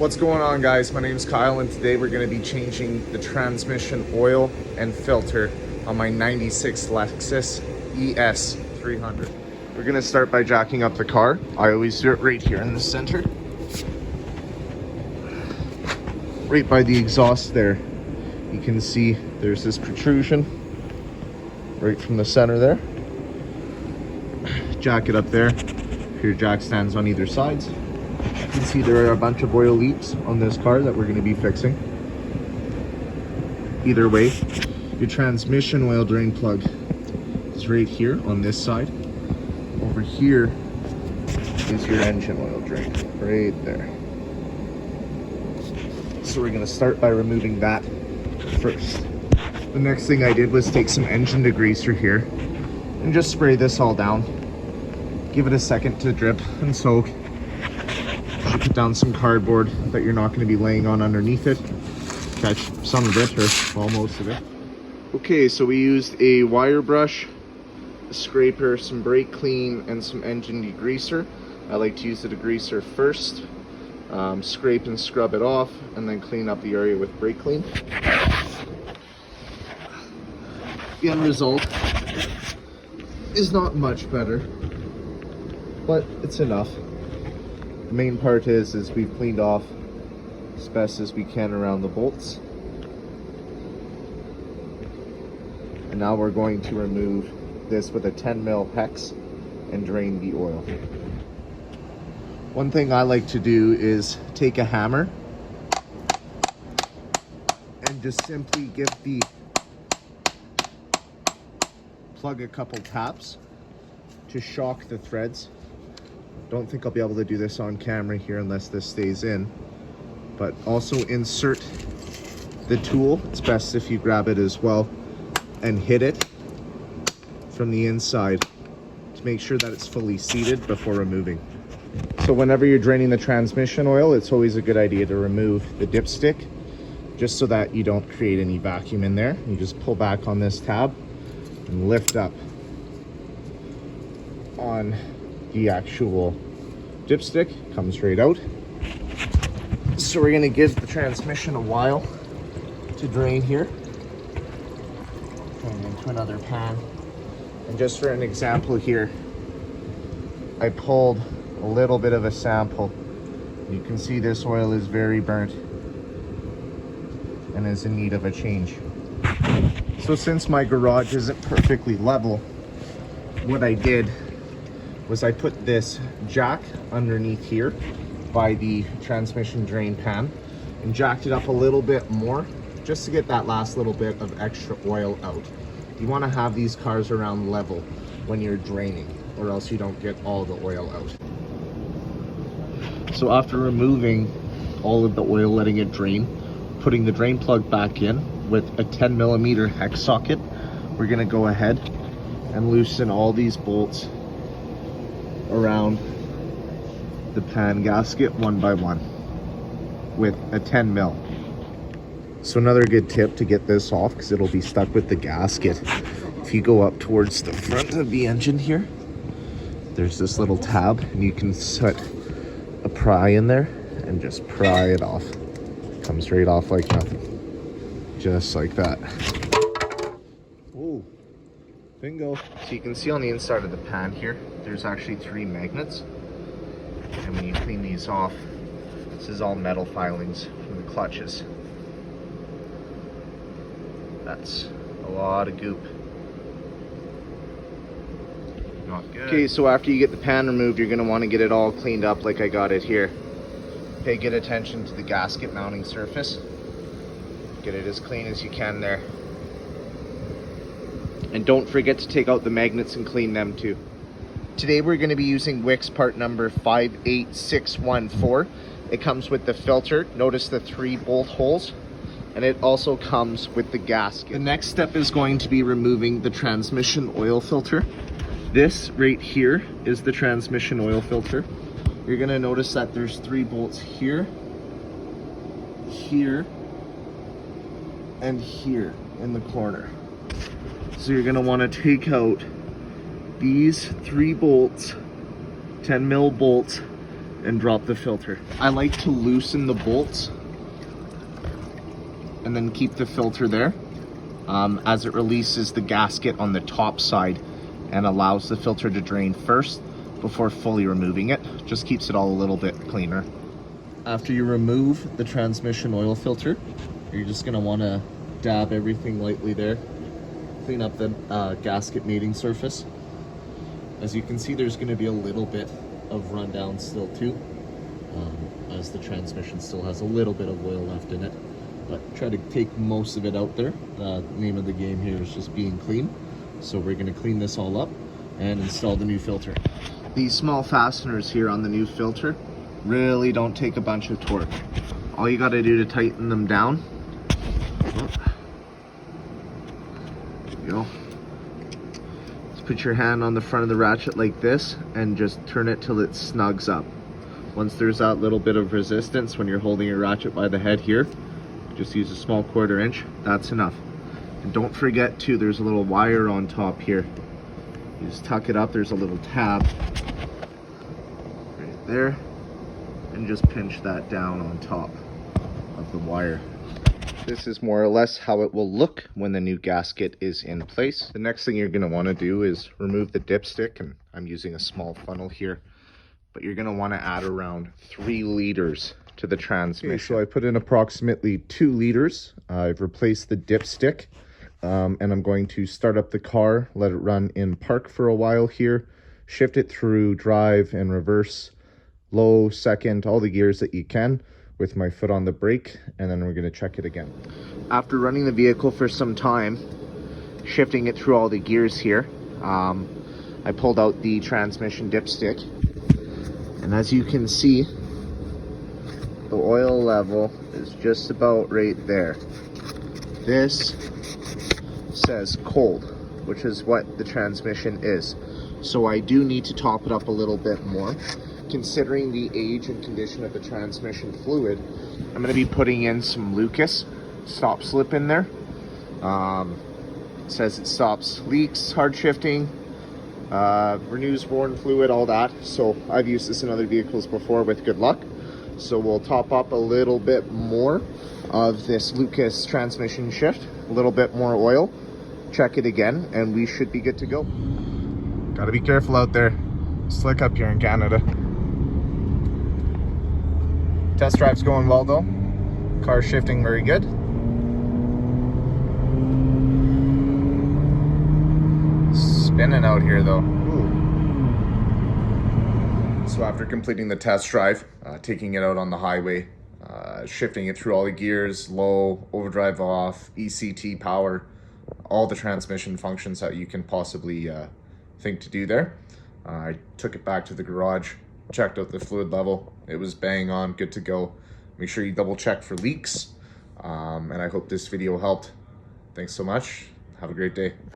What's going on, guys? My name is Kyle, and today we're going to be changing the transmission oil and filter on my 96 Lexus ES300. We're going to start by jacking up the car. I always do it right here in the center. Right by the exhaust there. You can see there's this protrusion right from the center there. Jack it up there. Your jack stands on either sides. You can see there are a bunch of oil leaks on this car that we're going to be fixing. Either way, your transmission oil drain plug is right here on this side. Over here is your engine oil drain, right there. So we're going to start by removing that first. The next thing I did was take some engine degreaser here and just spray this all down. Give it a second to drip and soak. You put down some cardboard that you're not going to be laying on underneath it. Catch some of it, or well, most of it. Okay, so we used a wire brush, a scraper, some brake clean, and some engine degreaser. I like to use the degreaser first, scrape and scrub it off, and then clean up the area with brake clean. The end result is not much better, but it's enough. The main part is we've cleaned off as best as we can around the bolts. And now we're going to remove this with a 10 mil hex and drain the oil. One thing I like to do is take a hammer and just simply give the plug a couple taps to shock the threads. Don't think I'll be able to do this on camera here unless this stays in, but also insert the tool. It's best if you grab it as well and hit it from the inside to make sure that it's fully seated before removing. So whenever you're draining the transmission oil, it's always a good idea to remove the dipstick just so that you don't create any vacuum in there. You just pull back on this tab and lift up on the actual dipstick, comes right out. So we're going to give the transmission a while to drain here. Turn it into another pan. And just for an example here, I pulled a little bit of a sample. You can see this oil is very burnt and is in need of a change. So since my garage isn't perfectly level, what I did was I put this jack underneath here by the transmission drain pan and jacked it up a little bit more just to get that last little bit of extra oil out. You want to have these cars around level when you're draining, or else you don't get all the oil out. So after removing all of the oil, letting it drain, putting the drain plug back in with a 10 millimeter hex socket, we're going to go ahead and loosen all these bolts around the pan gasket one by one with a 10 mil. So another good tip to get this off, because it'll be stuck with the gasket, if you go up towards the front of the engine here, there's this little tab and you can set a pry in there and just pry it off. Comes right off like nothing, just like that. Ooh, bingo. So you can see on the inside of the pan here, there's actually 3 magnets. And when you clean these off, this is all metal filings from the clutches. That's a lot of goop. Not good. Okay, so after you get the pan removed, you're gonna wanna get it all cleaned up like I got it here. Pay good attention to the gasket mounting surface. Get it as clean as you can there. And don't forget to take out the magnets and clean them too. Today we're going to be using Wix part number 58614. It comes with the filter. Notice the 3 bolt holes. And it also comes with the gasket. The next step is going to be removing the transmission oil filter. This right here is the transmission oil filter. You're going to notice that there's 3 bolts here, here, and here in the corner. So you're going to want to take out these 3 bolts, 10 mil bolts, and drop the filter. I like to loosen the bolts and then keep the filter there as it releases the gasket on the top side and allows the filter to drain first before fully removing it. Just keeps it all a little bit cleaner. After you remove the transmission oil filter, you're just gonna wanna dab everything lightly there. Clean up the gasket mating surface. As you can see, there's gonna be a little bit of rundown still too, as the transmission still has a little bit of oil left in it. But try to take most of it out there. The name of the game here is just being clean. So we're gonna clean this all up and install the new filter. These small fasteners here on the new filter really don't take a bunch of torque. All you gotta do to tighten them down, there you go. Just put your hand on the front of the ratchet like this and just turn it till it snugs up. Once there's that little bit of resistance when you're holding your ratchet by the head here, just use a small 1/4 inch, that's enough. And don't forget too, there's a little wire on top here. You just tuck it up, there's a little tab right there, and just pinch that down on top of the wire. This is more or less how it will look when the new gasket is in place. The next thing you're going to want to do is remove the dipstick, and I'm using a small funnel here, but you're going to want to add around 3 liters to the transmission. Okay, so I put in approximately 2 liters. I've replaced the dipstick, and I'm going to start up the car, let it run in park for a while here, shift it through drive and reverse, low, second, all the gears that you can with my foot on the brake, and then we're going to check it again. After running the vehicle for some time, shifting it through all the gears here, I pulled out the transmission dipstick, and as you can see, the oil level is just about right there. This says cold, which is what the transmission is. So I do need to top it up a little bit more. Considering the age and condition of the transmission fluid, I'm going to be putting in some LEXUS stop slip in there. It says it stops leaks, hard shifting, renews worn fluid, all that. So I've used this in other vehicles before with good luck. So we'll top up a little bit more of this LEXUS transmission shift, a little bit more oil, check it again, and we should be good to go. Gotta be careful out there. Slick up here in Canada. Test drive's going well though. Car shifting very good. Spinning out here though. Ooh. So after completing the test drive, taking it out on the highway, shifting it through all the gears, low, overdrive off, ECT power, all the transmission functions that you can possibly think to do there. I took it back to the garage, checked out the fluid level. It was bang on, good to go. Make sure you double check for leaks. And I hope this video helped. Thanks so much. Have a great day.